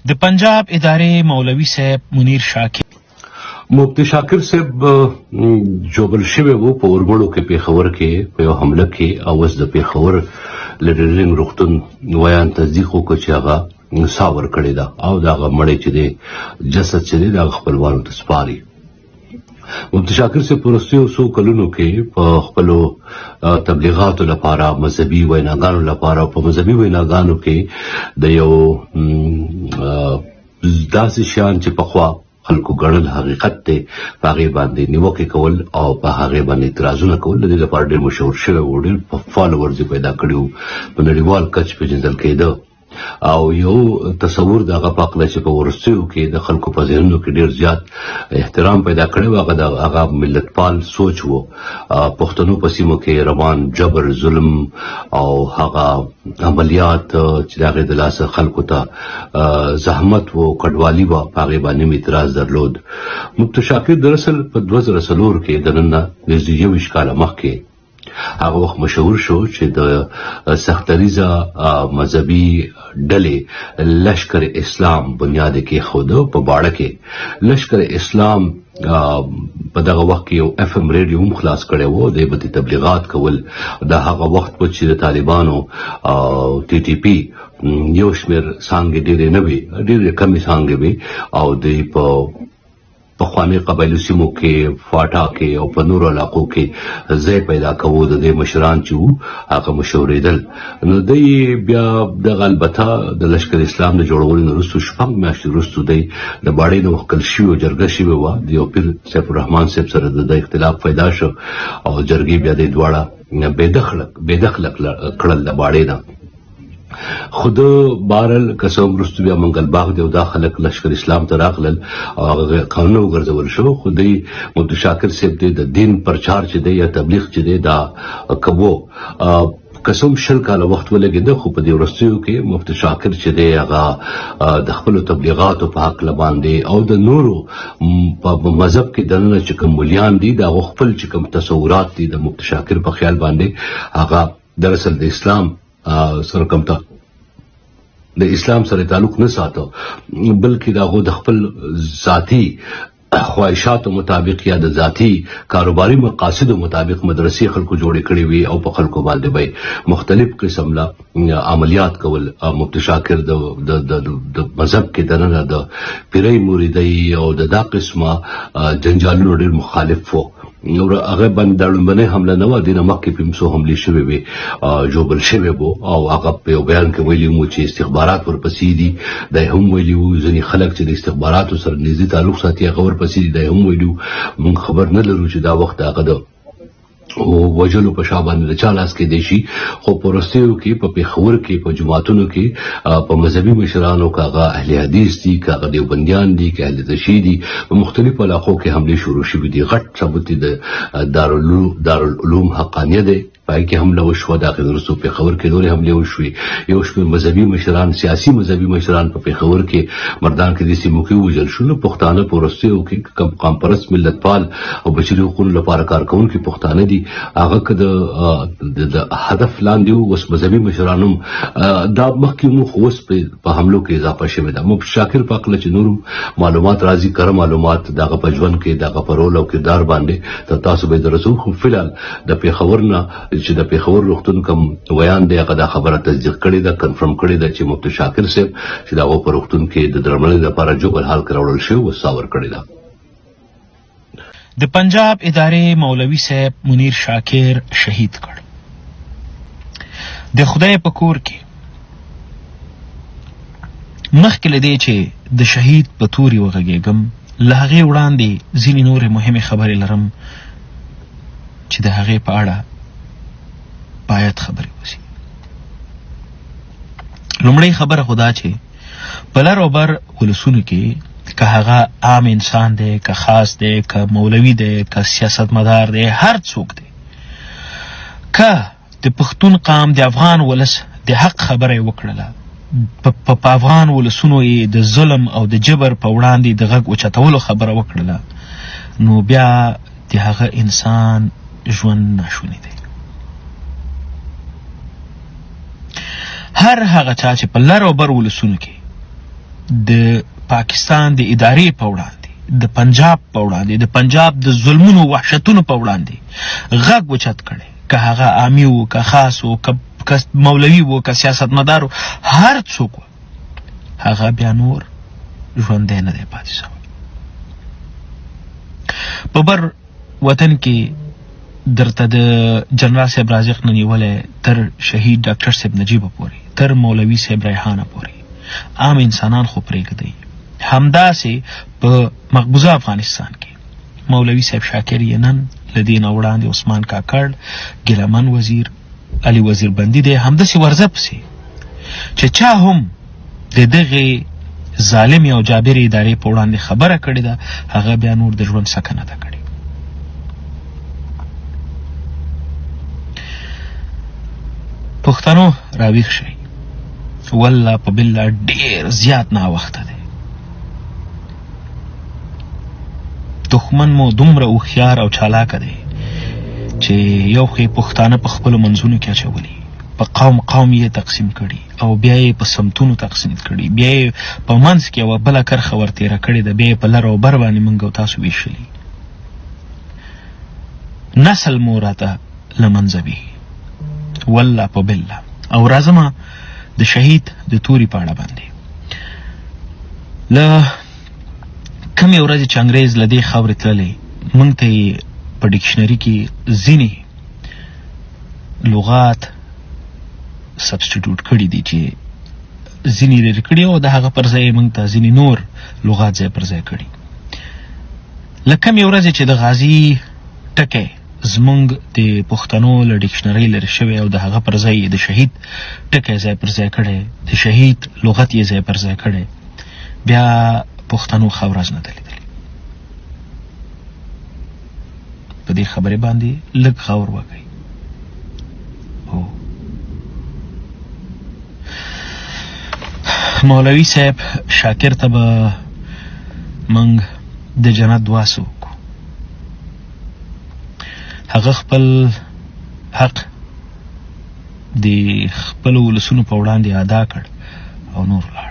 د پنجاب ادارې مولوي صاحب منیر شاکر مفتی شاکر صاحب جوبل شوی وو په ورمړو کې پیښور کې په یو حمله کې او اوس د پیښور لډرینګ روغتون ویان تصدیق وکړ چې هغه ساور کړی ده او دا هغه مړی چې دی جسد چې دی د خپلوانو ته سپاري. مفتی شاکر صاحب په وروستیو څو کلونو کې په خپلو تبلیغاتو لپاره مذهبي ویناګانو لپاره په مذهبي ویناګانو کې د یو داسې شیان چې پخوا خلکو ګڼل حقیقت دی په هغې باندې نیوکې کول او په هغې باندې اعتراضونه کول د دې لپاره ډېر مشهور شوی و، ډېر فالوورز یې پیدا کړي وو، په نړیوال کچ پېژندل کېده او یو تصور د هغه په هکله چې په وروستیو کې د خلکو په ذهنونو کې ډېر زیات احترام پیدا کړی و هغه د هغه ملتپال سوچ و. پښتنو په سیمو کې روان جبر ظلم او هغه عملیات چې د هغې د لاسه خلکو ته زحمت و کډوالي وه په هغې باندې مې اعتراض درلود. مفتی شاکر دراصل په 2004 کې د نن نه نږدې 21 کاله مخکې هغه وخت مشهور شو چې د سختریزه مذهبي ډلې لشکر اسلام بنیاد کې خود په باړه کې لشکر اسلام په دغه وخت کې یو اف ام ریډیو هم خلاص کړی و، د به تبلیغات کول د هغه وخت په چې د طالبانو او ټي ټي پی یو شمېر څانګې ډېرې نه وي، ډېرې کمې څانګې وي او د په پخواني قبایلو سیمو کې فاټا کې او په نورو علاقو کې ځای پیدا کوو د دې مشران چې وو هغه مشورېدل. نو دی بیا دغه البته د لشکر اسلام د جوړولو نه وروستو 6 میاشتې وروستو دی د باړې نه وښکل شوي او جرګه شوې وه، د یو پیر سیف الرحمن صاحب سره د اختلاف پیدا شو او جرګې بیا دی دواړه بېدخله کړل د باړې نه. خود بارل کسوم رستو بیا منگل باغ دی او دا خلک لشکر اسلام ته راغلل او هغه قانون وګرځول شو. خو دی مفتی شاکر صاحب دی د دین پرچار چې دی یا تبلیغ چې دی دا کبو کسوم 20 کاله وخت ولګېده، خو په دې وروستیو کې مفتی شاکر چې دی هغه د خپلو تبلیغاتو په هکله باندې او د نورو په مذهب کې دننه چې کوم ملیان دي د هغو خپل چې کوم تصورات دي د مفتی شاکر په خیال باندې هغه دراصل د اسلام سره کوم د اسلام سره تعلق نه ساتو، بلکې د هغو د خپل ذاتي خواهشاتو مطابق یا د ذاتي کاروباري مقاصدو مطابق مدرسې خلکو جوړې کړې وي او په خلکو باندې به مختلف قسم له عملیات کول. مفتی شاکر د مذهب کې دننه د پیرۍ مریدۍ او د دا قسمه جنجالونو ډېر مخالف و. هغه باندې د لومړنۍ حمله نه وه، دې نه مخکې پې څو حملې شوې وې، جوبل شوی و او هغه په یو بیان کې ویلي وو چې استخبارات ورپسې دي. دا یې هم ویلي وو ځینې خلک چې د استخباراتو سره نږدې تعلق ساتي هغه ورپسې دي. دا یې هم ویلي وو موږ خبر نه لرو چې دا وخت هغه د وجلو په شا باندې د چا لاس کې دی شي. خو په وروستیو کې په پیښور کې په جوماتونو کې په مذهبي مشرانو که هغه اهل حدیث دي که هغه دیوبندیان دي که اهل تشیع دي په مختلفو علاقو کې حملې شروع شوي دي. غټ ثبوت د دارالعلوم حقانیه دی، پای کې حمله وشوه، د هغې وروستو پیښور کې نورې حملې وشوې. یو شمېر مذهبي مشران سیاسي مذهبي مشران په پیښور کې مردان کې دې سیمو کې ووژل شو. نو پښتانه په وروستیو کې قام پرست ملتپال او بشري حقوقو لپاره کار کوونکي پښتانه دي، هغه که د هدف لاندې وو. اوس مذهبي مشران هم دا مخکې مو خو اوس په حملو کې اضافه شوې ده. مفتی شاکر په هکله چې نور معلومات راځي، کره معلومات د هغه په ژوند کې د هغه په رول او کردار باندې تاسو به در رسول. خو فلحال د پیښور نه چې د پیښور روغتون کوم ویان دی هغه دا خبره تصدیق کړې ده، کنفرم کړې ده چې مفتی شاکر صاحب چې د هغو په روغتون کې د درملنې لپاره جوبل حال کې راوړل شوی و ساور کړې ده. د پنجاب ادارې مولوي صاحب منیر شاکر شهید کړ. د خدای په کور کې مخکې له دې چې د شهید په توري وغږېږم، له هغې وړاندې ځینې نورې مهمې خبرې لرم چې د هغې په اړه باید خبرې وشي. لومړی خبره خو دا چې په لر او بر ولسونو کې که هغه عام انسان دی، که خاص دی، که مولوي دی، که سیاستمدار دی، هر څوک دی، که د پښتون قام د افغان ولس د حق خبره یې وکړله، په افغان ولسونو یې د ظلم او د جبر په وړاندې د غږ اوچتولو خبره وکړله، نو بیا د هغه انسان ژوند ناشونی دی. هر هغه چا چې په لر او بر ولسونو کې د پاکستان د ادارې په وړاندې، د پنجاب په وړاندې، د پنجاب د ظلمونو وحشتونو په وړاندې غږ اوچت کړی، که هغه عامي و، که خاص و، که مولوي و، که سیاستمدار و، هر څوک و، هغه بیا نور ژوندی نه دی پاتې شوی. په بر وطن کې درته د جنرال صاحب رازق نه نیولی تر شهید ډاکټر صاحب نجیبه پورې، تر مولوي صاحب ریحانه پورې عام انسانان خو پرېږدئ. همداسې په مقبوضه افغانستان کې مولوي صاحب شاکر یې نن له دې نه وړاندې عثمان کاکړ، ګیلمن وزیر، علي وزیر بندي دی، همداسې ورځه پسې چې چا هم د دغې ظالمې او جابرې ادارې په وړاندې خبره کړې ده، هغه بیا نور د ژوند سکه نه ده کړې. پښتنو راویښ شئ، والله په بالله ډېر زیات ناوخته دی. دښمن مو دومره هوښیار او چالاکه دی چې یو خو یې پښتانه په خپلو منځونو کې اچولي، په قوم یې تقسیم کړي، او بیا یې په سمتونو تقسیم کړي، بیا یې په منځ کې یوه بله کرښه ورتېره کړې ده، بیا یې په لر او بر باندې موږ او تاسو ویشلي. نسل مو راته له منځه وي، والله په بالله. او راځمه د شهید د توري په اړه باندې. له کمې ورځې چې انګریز له دې خاورې تللی، موږ ته یې په ډکشنري کې ځینې لغات سبسټیټیوټ کړي دي، چې ځینې لرې کړي او د هغه پر ځای یې موږ ته ځینې نور لغات ځای پر ځای کړي. له کمې ورځې چې د غازي ټکی زمونږ د پښتنو له ډکشنرۍ لرې شوی او د هغه پر ځای یې د شهید ټکی ځای پر ځای کړی، د شهید لغت یې ځای پر ځای کړی، بیا پښتنو ښه ورځ نه ده لیدلې. په دې خبرې باندې لږ غور وکړئ. هو مولوي صاحب شاکر ته به موږ د جنت دعا وکړو. هغه خپل حق د خپلو ولسونو په وړاندې ادا کړ او نور لاړ.